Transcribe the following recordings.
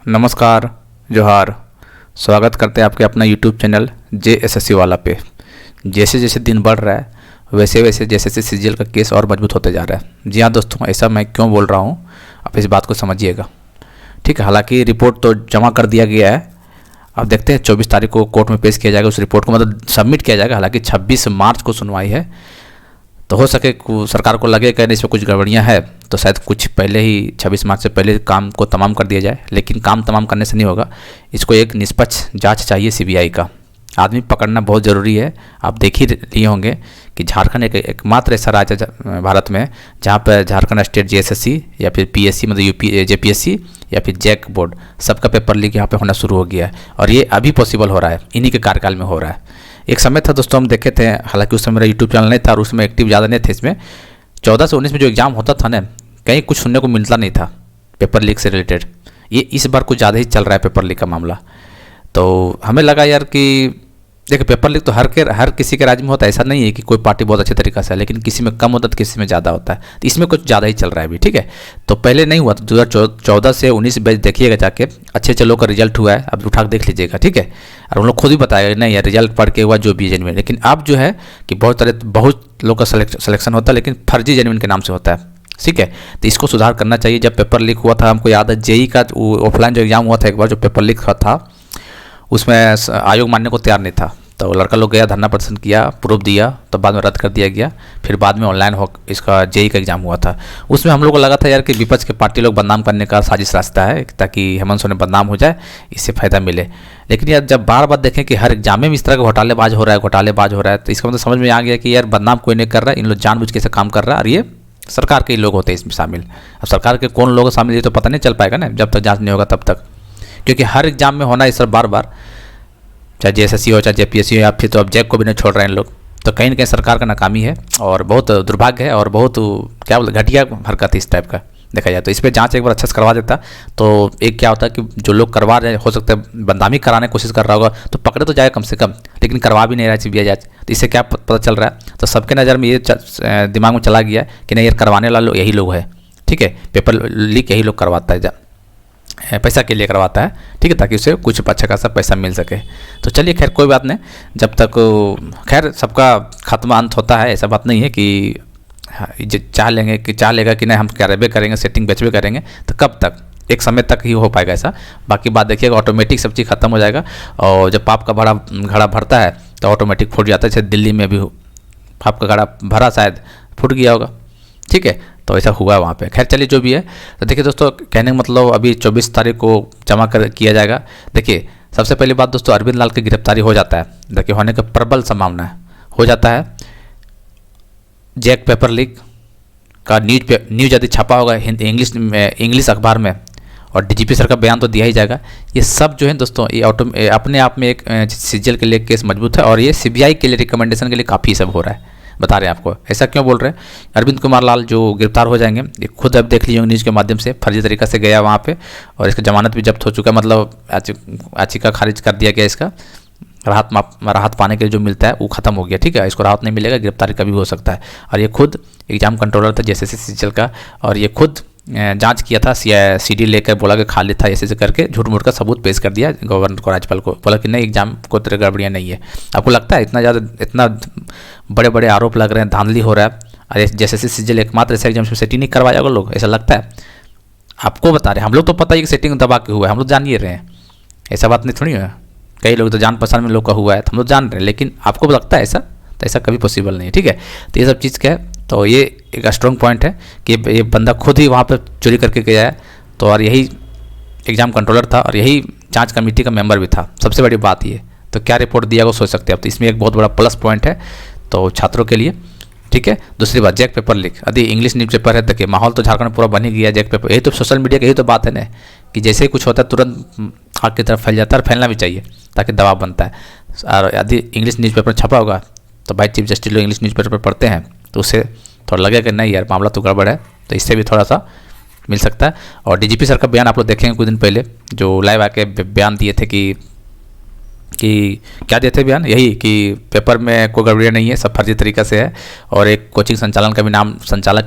नमस्कार, जोहार। स्वागत करते हैं आपके अपना यूट्यूब चैनल JSSC वाला पे। जैसे जैसे दिन बढ़ रहा है वैसे वैसे जैसे जैसे सीजीएल का केस और मजबूत होते जा रहा है। जी हाँ दोस्तों, ऐसा मैं क्यों बोल रहा हूँ आप इस बात को समझिएगा। ठीक है, हालांकि रिपोर्ट तो जमा कर दिया गया है। अब देखते हैं 24 तारीख को कोर्ट में पेश किया जाएगा उस रिपोर्ट को, मतलब सबमिट किया जाएगा। हालांकि 26 मार्च को सुनवाई है, तो हो सके सरकार को लगे कि इसमें कुछ गड़बड़ियाँ है तो शायद कुछ पहले ही 26 मार्च से पहले काम को तमाम कर दिया जाए। लेकिन काम तमाम करने से नहीं होगा, इसको एक निष्पक्ष जांच चाहिए सीबीआई का। आदमी पकड़ना बहुत ज़रूरी है। आप देख ही लिए होंगे कि झारखंड एकमात्र ऐसा राज्य भारत में जहाँ पर झारखंड स्टेट JSSC या फिर PSC मतलब यूपी JPSC या फिर जैक बोर्ड सबका पेपर लीक यहाँ पे होना शुरू हो गया है। और ये अभी पॉसिबल हो रहा है, इन्हीं के कार्यकाल में हो रहा है। एक समय था दोस्तों, हम देखे थे, हालांकि उस समय मेरा यूट्यूब चैनल नहीं था और उसमें एक्टिव ज़्यादा नहीं थे। इसमें 14 से 19 में जो एग्ज़ाम होता था ना, कहीं कुछ सुनने को मिलता नहीं था पेपर लीक से रिलेटेड। ये इस बार कुछ ज़्यादा ही चल रहा है पेपर लीक का मामला। तो हमें लगा यार कि देखिए, पेपर लीक तो हर किसी के राज्य में होता है। ऐसा नहीं है कि कोई पार्टी बहुत अच्छे तरीक़े से है, लेकिन किसी में कम होता है तो किसी में ज़्यादा होता है। तो इसमें कुछ ज़्यादा ही चल रहा है अभी। ठीक है, तो पहले नहीं हुआ था। 2014 से 19 बैच देखिएगा जाके, अच्छे लोगों का रिजल्ट हुआ है। अब उठा के देख लीजिएगा। ठीक है, और उन लोग खुद ही बताएगा नहीं यार रिजल्ट पढ़ के हुआ जो भी जेनविन। लेकिन अब जो है कि बहुत लोग का सिलेक्शन होता है, लेकिन फर्जी जेनविन के नाम से होता है। ठीक है, तो इसको सुधार करना चाहिए। जब पेपर लीक हुआ था, हमको याद है JEE का ऑफलाइन जो एग्ज़ाम हुआ था एक बार, जो पेपर लीक था उसमें आयोग मानने को तैयार नहीं था। तो लड़का लोग गया, धरना प्रदर्शन किया, प्रूफ दिया, तो बाद में रद्द कर दिया गया। फिर बाद में ऑनलाइन इसका JEE का एग्ज़ाम हुआ था। उसमें हम लोग को लगा था यार कि विपक्ष के पार्टी लोग बदनाम करने का साजिश रास्ता है ताकि हेमंत सोरेन बदनाम हो जाए, इससे फ़ायदा मिले। लेकिन यार जब बार बार देखें कि हर एग्जाम में इस तरह का घोटालेबाज हो रहा है, तो इसका मतलब समझ में आ गया कि यार बदनाम कोई नहीं कर रहा है, इन लोग जानबूझ के ऐसा काम कर रहा है। और ये सरकार के ही लोग होते हैं इसमें शामिल। अब सरकार के कौन लोग शामिल, ये तो पता नहीं चल पाएगा ना जब तक जाँच नहीं होगा तब तक, क्योंकि हर एग्जाम में होना इस बार बार, चाहे JSSC हो चाहे JPSC हो, या फिर तो अब जैक को भी नहीं छोड़ रहे हैं लोग। तो कहीं ना कहीं सरकार का नाकामी है और बहुत दुर्भाग्य है और बहुत क्या बोलते घटिया हरकत है इस टाइप का देखा जाए। तो इस पर जांच एक बार अच्छे से करवा देता तो एक क्या होता है कि जो लोग करवा रहे हैं, हो सकता है बदनामी कराने की कोशिश कर रहा होगा तो पकड़े तो जाए कम से कम, लेकिन करवा भी नहीं रहा CBI जांच। तो इससे क्या पता चल रहा है, तो सबके नज़र में ये दिमाग में चला गया कि नहीं यार करवाने वाले लोग यही लोग हैं। ठीक है, पेपर लीक यही लोग करवाता है, पैसा के लिए करवाता है। ठीक है, ताकि उसे कुछ अच्छा खासा पैसा मिल सके। तो चलिए खैर कोई बात नहीं, जब तक खैर सबका खात्मा अंत होता है। ऐसा बात नहीं है कि चाह लेगा कि नहीं हम करबे करेंगे, सेटिंग बेचबे करेंगे, तो कब तक, एक समय तक ही हो पाएगा ऐसा। बाकी बात देखिएगा, ऑटोमेटिक सब चीज़ खत्म हो जाएगा। और जब पाप का घड़ा भरता है तो ऑटोमेटिक फूट जाता है। जैसे दिल्ली में भी पाप का घड़ा भरा, शायद फूट गया होगा। ठीक है, तो ऐसा हुआ वहाँ पे। खैर चलिए जो भी है, तो देखिए दोस्तों, कहने का मतलब अभी 24 तारीख को जमा किया जाएगा। देखिए सबसे पहली बात दोस्तों, अरविंद लाल की गिरफ्तारी हो जाता है, देखिए होने का प्रबल संभावना है, हो जाता है। जैक पेपर लीक का न्यूज यदि छपा होगा इंग्लिश अखबार में, और DGP सर का बयान तो दिया ही जाएगा। ये सब जो है दोस्तों, ये अपने आप में एक सीजीएल के लिए केस मजबूत है, और ये CBI के लिए रिकमेंडेशन के लिए काफ़ी सब हो रहा है। बता रहे हैं आपको, ऐसा क्यों बोल रहे हैं। अरविंद कुमार लाल जो गिरफ्तार हो जाएंगे, ये खुद अब देख लीजिए न्यूज़ के माध्यम से, फर्जी तरीक़ा से गया वहाँ पे, और इसका जमानत भी जब्त हो चुका है, मतलब याचिका खारिज कर दिया गया। इसका राहत पाने के लिए जो मिलता है वो खत्म हो गया। ठीक है, इसको राहत नहीं मिलेगा, गिरफ्तारी कभी हो सकता है। और ये खुद एग्जाम कंट्रोलर था JSSC सीजीएल का, और ये खुद जांच किया था, CD लेकर बोला कि खाली था, ऐसे करके झूठ मूठ का सबूत पेश कर दिया गवर्नर को, राज्यपाल को, बोला कि नहीं एग्जाम को तरह गड़बड़ियाँ नहीं है। आपको लगता है इतना बड़े बड़े आरोप लग रहे हैं, धांधली हो रहा है, अरे JSSC सीजीएल एकमात्र ऐसा एग्जाम में सेटिंग नहीं करवाया होगा लोग, ऐसा लगता है। आपको बता रहे हैं, हम लोग तो पता ही कि सेटिंग दबा के हुआ है, हम लोग जान ही रहे हैं, ऐसा बात नहीं थोड़ी है। कई लोग तो जान पहचान में लोग का हुआ है, तो हम लोग जान रहे हैं, लेकिन आपको लगता है ऐसा, तो ऐसा कभी पॉसिबल नहीं है। ठीक है, तो ये सब चीज़ क्या है, तो ये एक स्ट्रॉन्ग पॉइंट है कि ये बंदा खुद ही वहाँ पर चोरी करके गया है, तो और यही एग्ज़ाम कंट्रोलर था और यही जांच कमेटी का मेंबर भी था। सबसे बड़ी बात ये, तो क्या रिपोर्ट दिया वो सोच सकते हैं आप। तो इसमें एक बहुत बड़ा प्लस पॉइंट है तो छात्रों के लिए। ठीक है, दूसरी बात, जैक पेपर लीक, यदि इंग्लिश न्यूज़पेपर है, देखिए माहौल तो झारखंड में पूरा बन ही गया है। जैक पेपर, यही तो सोशल मीडिया की यही तो बात है ना, कि जैसे ही कुछ होता है तुरंत आग की तरफ फैल जाता है, और फैलना भी चाहिए ताकि दबाव बनता है। और यदि इंग्लिश न्यूज़पेपर छपा होगा तो भाई चीफ जस्टिस लोग इंग्लिश न्यूज़पेपर पढ़ते हैं, तो उससे थोड़ा लगेगा कि नहीं यार मामला तो गड़बड़ है, तो इससे भी थोड़ा सा मिल सकता है। और DGP सर का बयान आप लोग देखेंगे कुछ दिन पहले, जो लाइव आके बयान दिए थे कि क्या दिए थे बयान, यही कि पेपर में कोई गड़बड़ियाँ नहीं है, सब फर्जी तरीक़ा से है, और एक कोचिंग संचालक का भी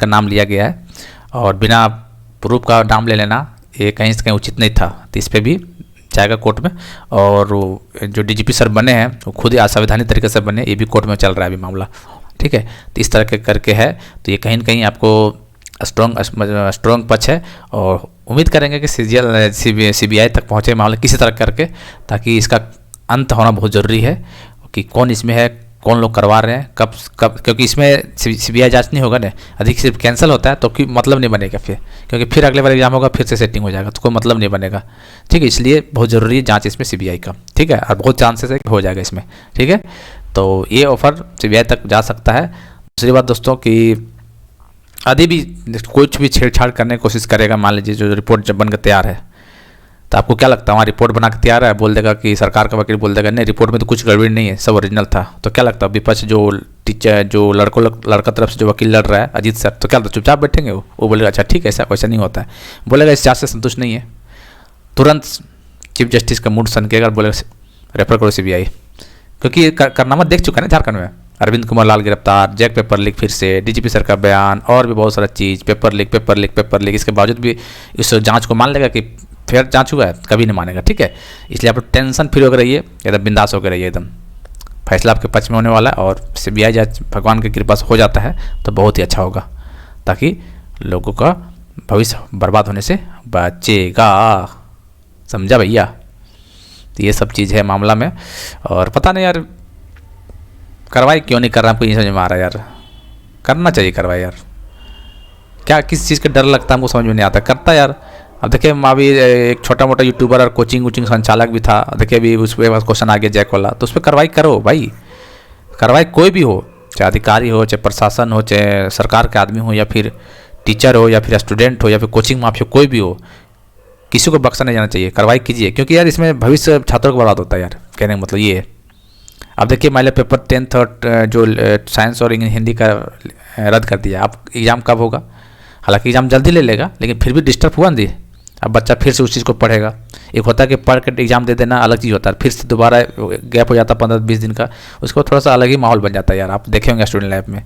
नाम लिया गया है, और बिना प्रूफ का नाम ले लेना ये कहीं से कहीं उचित नहीं था, तो इस पर भी जाएगा कोर्ट में। और जो डीजीपी सर बने हैं वो खुद ही असंवैधानिक तरीके से बने, ये भी कोर्ट में चल रहा है अभी मामला, ठीक है। तो इस तरह के करके है, तो ये कहीं ना कहीं आपको स्ट्रॉन्ग पक्ष है। और उम्मीद करेंगे कि सीबीआई तक पहुँचे मामला किसी तरह करके, ताकि इसका अंत होना बहुत ज़रूरी है कि कौन इसमें है, कौन लोग करवा रहे हैं, कब कब, क्योंकि इसमें सीबीआई जांच नहीं होगा ना, अधिक सिर्फ कैंसिल होता है तो कोई मतलब नहीं बनेगा फिर, क्योंकि फिर अगले बार एग्जाम होगा फिर से सेटिंग हो जाएगा, तो कोई मतलब नहीं बनेगा, ठीक है। इसलिए बहुत ज़रूरी है जांच इसमें सीबीआई का, ठीक है। और बहुत चांसेस है कि हो जाएगा इसमें, ठीक है। तो ये ऑफर सीबीआई तक जा सकता है। दूसरी बात दोस्तों कि यदि भी कुछ भी छेड़छाड़ करने की कोशिश करेगा, मान लीजिए जो रिपोर्ट जब बनकर तैयार है, तो आपको क्या लगता है, वहाँ रिपोर्ट बना के तैयार है, बोल देगा कि सरकार का वकील बोल देगा नहीं रिपोर्ट में तो कुछ गड़बड़ी नहीं है, सब ओरिजिनल था, तो क्या लगता है विपक्ष जो टीचर जो लड़का तरफ से जो वकील लड़ रहा है अजीत सर, तो क्या लगता है चुपचाप बैठेंगे? वो बोलेगा अच्छा ठीक है, ऐसा वैसा नहीं होता है, बोलेगा इस जांच से संतुष्ट नहीं है, तुरंत चीफ जस्टिस का मूड सनकेगा और बोलेगा रेफर करो सीबीआई, क्योंकि ये कारनामा देख चुका है ना झारखंड में। अरविंद कुमार लाल गिरफ्तार, जैक पेपर लीक फिर से, डीजीपी सर का बयान और भी बहुत सारा चीज़, पेपर लीक, इसके बावजूद भी इस जांच को मान लेगा कि फिर जांच हुआ है, कभी नहीं मानेगा, ठीक है। इसलिए आप टेंशन फ्री होकर रहिए, एकदम बिंदास होकर रहिए, एकदम फैसला आपके पक्ष में होने वाला है। और सीबीआई जांच भगवान की कृपा से हो जाता है तो बहुत ही अच्छा होगा, ताकि लोगों का भविष्य बर्बाद होने से बचेगा, समझा भैया। तो ये सब चीज़ है मामला में। और पता नहीं यार कार्रवाई क्यों नहीं कर रहा, हमको नहीं समझ में आ रहा यार, करना चाहिए कार्रवाई यार, क्या किस चीज़ का डर लगता है हमको समझ में नहीं आता, करता यार। अब देखिए अभी एक छोटा मोटा यूट्यूबर और कोचिंग संचालक भी था, देखिए अभी उस पर क्वेश्चन आ गया जैक वाला, तो उस पर कार्रवाई करो भाई, कार्रवाई कोई भी हो, चाहे अधिकारी हो, चाहे प्रशासन हो, चाहे सरकार के आदमी हो, या फिर टीचर हो, या फिर स्टूडेंट हो, या फिर कोचिंग माफिया, कोई भी हो, किसी को बख्शा नहीं जाना चाहिए, कार्रवाई कीजिए, क्योंकि यार इसमें भविष्य छात्रों को बर्बाद होता है यार, कहने का मतलब ये है। अब देखिए मान लिया पेपर 10th और जो साइंस और हिंदी का रद्द कर दिया, अब एग्ज़ाम कब होगा? हालांकि एग्ज़ाम जल्दी ले लेगा, लेकिन फिर भी डिस्टर्ब हुआ ना, अब बच्चा फिर से उस चीज़ को पढ़ेगा। एक होता है कि पढ़ के एग्ज़ाम दे देना, अलग चीज़ होता है, फिर से दोबारा गैप हो जाता है 15-20 दिन का, उसको थोड़ा सा अलग ही माहौल बन जाता है यार, आप देखे होंगे स्टूडेंट लाइफ में,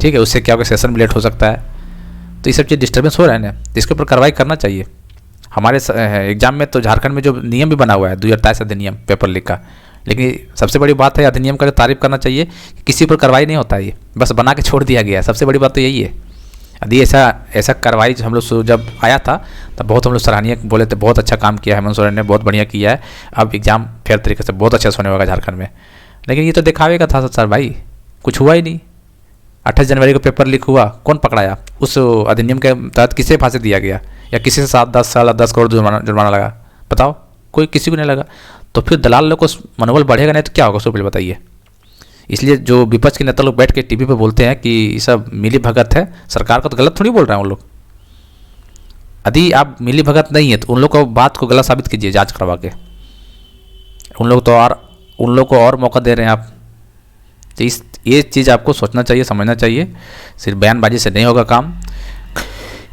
ठीक है। उससे क्या होगा, सेशन भी लेट हो सकता है, तो ये सब चीज़ डिस्टर्बेंस हो रहा है ना, तो इसके ऊपर कार्रवाई करना चाहिए। हमारे एग्जाम में तो झारखंड में जो नियम भी बना हुआ है 2027 अधिनियम पेपर लीक का, लेकिन सबसे बड़ी बात है अधिनियम का तारीफ करना चाहिए कि किसी पर कार्रवाई नहीं होता है, ये बस बना के छोड़ दिया गया है, सबसे बड़ी बात तो यही है। यदि ऐसा कार्रवाई हम लोग जब आया था तब बहुत हम लोग सराहनीय बोले थे, बहुत अच्छा काम किया है हेमंत सोरेन ने, बहुत बढ़िया किया है, अब एग्जाम फेयर तरीके से बहुत अच्छा से होने वाला झारखंड में। लेकिन ये तो दिखावे का था सर भाई, कुछ हुआ ही नहीं। 28 जनवरी को पेपर लीक हुआ, कौन पकड़ाया? उस अधिनियम के तहत किसे फांसी दिया गया, या किसी से 7-10 साल 10 करोड़ जुर्माना लगा? बताओ, कोई किसी को नहीं लगा। तो फिर दलाल लोग को मनोबल बढ़ेगा नहीं तो क्या होगा, उसको पहले बताइए। इसलिए जो विपक्ष के नेता लोग बैठ के टीवी पे बोलते हैं कि ये सब मिली भगत है, सरकार का तो गलत थोड़ी बोल रहे हैं उन लोग। यदि आप मिली भगत नहीं है तो उन लोग को बात को गलत साबित कीजिए जांच करवा के, उन लोग को और मौका दे रहे हैं आप। तो ये चीज़ आपको सोचना चाहिए, समझना चाहिए, सिर्फ बयानबाजी से नहीं होगा काम,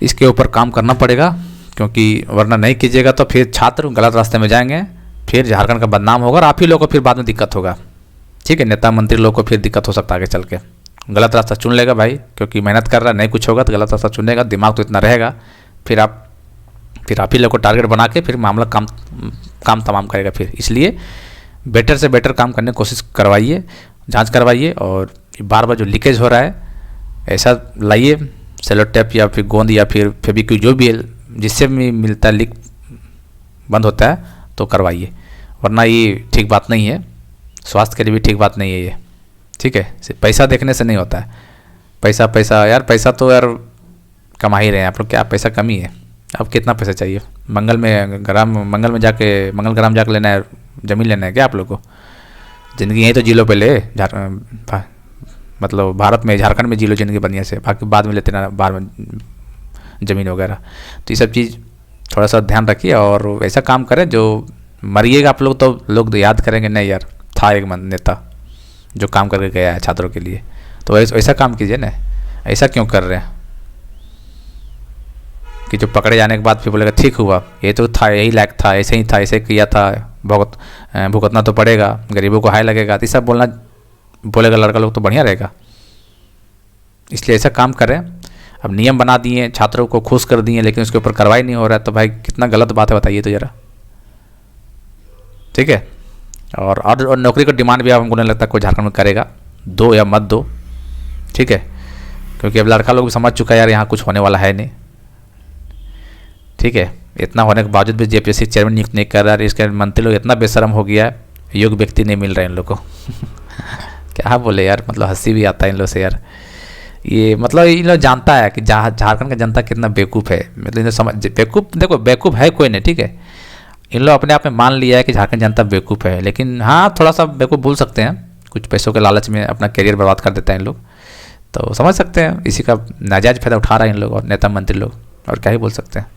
इसके ऊपर काम करना पड़ेगा, क्योंकि वरना नहीं कीजिएगा तो फिर छात्र गलत रास्ते में जाएंगे, फिर झारखंड का बदनाम होगा और आप ही लोगों को फिर बाद में दिक्कत होगा, ठीक है। नेता मंत्री लोगों को फिर दिक्कत हो सकता है आगे चल के, गलत रास्ता चुन लेगा भाई, क्योंकि मेहनत कर रहा है, नहीं कुछ होगा तो गलत रास्ता चुनेगा, दिमाग तो इतना रहेगा, फिर आप ही लोग को टारगेट बना के फिर मामला काम तमाम करेगा फिर। इसलिए बेटर से बेटर काम करने की कोशिश करवाइए, जांच करवाइए, और बार बार जो लीकेज हो रहा है ऐसा लाइए सेलो टेप या फिर गोंद या फिर फेविक्विक जो भी है जिससे भी मिलता है लीक बंद होता है तो करवाइए, वरना ये ठीक बात नहीं है, स्वास्थ्य के लिए भी ठीक बात नहीं है ये, ठीक है। सिर्फ पैसा देखने से नहीं होता है, पैसा यार, पैसा तो यार कमा ही रहे हैं आप लोग, क्या पैसा कमी है? अब कितना पैसा चाहिए? मंगल में जाके लेना है, ज़मीन लेना है क्या आप लोग को? ज़िंदगी यहीं तो जी लो पहले, मतलब भारत में झारखंड में जी लो ज़िंदगी बढ़िया से, बाकी बाद में लेते ना बाहर में ज़मीन वगैरह। तो ये सब चीज़ थोड़ा सा ध्यान रखिए और ऐसा काम करें जो मरिएगा आप लोग तो लोग याद करेंगे, नहीं यार था एक नेता जो काम करके गया है छात्रों के लिए, तो ऐसा काम कीजिए ना। ऐसा क्यों कर रहे हैं कि जो पकड़े जाने के बाद फिर बोलेगा ठीक हुआ, ये तो था, यही लायक था, ऐसे ही था, ऐसे किया था, भुगतना तो पड़ेगा, गरीबों को हाय लगेगा, तो ये सब बोलेगा लड़का लोग तो बढ़िया रहेगा। इसलिए ऐसा काम करें अब नियम बना दिए, छात्रों को खुश कर दिए, लेकिन उसके ऊपर कार्रवाई नहीं हो रहा है, तो भाई कितना गलत बात है बताइए तो ज़रा। ठीक है, और नौकरी का डिमांड भी अब हमको नहीं लगता कोई झारखंड में करेगा, दो या मत दो। ठीक है, क्योंकि अब लड़का लोग भी समझ चुका है यार यहाँ कुछ होने वाला है नहीं। ठीक है, इतना होने के बावजूद भी जेपीएससी चेयरमैन नियुक्त नहीं कर रहा है, इसके मंत्री लोग इतना बेशरम हो गया है, योग्य व्यक्ति नहीं मिल रहा है इन लोग को। क्या बोले यार, मतलब हंसी भी आता है इन लोग से यार। ये मतलब इन लोग जानता है कि झारखंड का जनता कितना बेवकूफ़ है, मतलब इन समझ बेवकूफ़, देखो बेवकूफ़ है कोई नहीं, ठीक है, इन लोग अपने आप में मान लिया है कि झारखंड जनता बेवकूफ़ है, लेकिन हाँ थोड़ा सा बेवकूफ़ बोल सकते हैं, कुछ पैसों के लालच में अपना करियर बर्बाद कर देता है इन लोग, तो समझ सकते हैं इसी का नाजायज़ फायदा उठा रहे हैं इन लोग और नेता मंत्री लोग, और क्या ही बोल सकते हैं,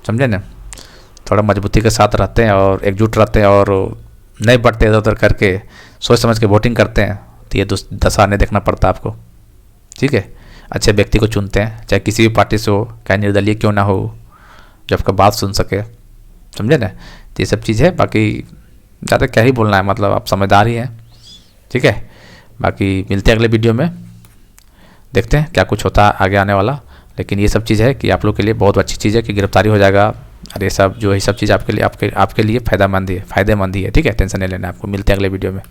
समझे ना। थोड़ा मजबूती के साथ रहते हैं और एकजुट रहते हैं और नहीं बढ़ते इधर उधर करके सोच समझ के वोटिंग करते हैं, तो ये दशा नहीं देखना पड़ता आपको। ठीक है, अच्छे व्यक्ति को चुनते हैं, चाहे किसी भी पार्टी से हो, चाहे निर्दलीय क्यों ना हो, जो आपका बात सुन सके, समझे ना। तो ये सब चीज़ है, बाकी ज़्यादा क्या ही बोलना है, मतलब आप समझदार ही हैं। ठीक है, बाकी मिलते हैं अगले वीडियो में, देखते हैं क्या कुछ होता है आगे आने वाला। लेकिन ये सब चीज़ है कि आप लोग के लिए बहुत अच्छी चीज़ है कि गिरफ्तारी हो जाएगा, और ये सब जो है सब चीज़ आपके लिए फ़ायदेमंद ही है। ठीक है, टेंशन नहीं लेना आपको। मिलते हैं अगले वीडियो में।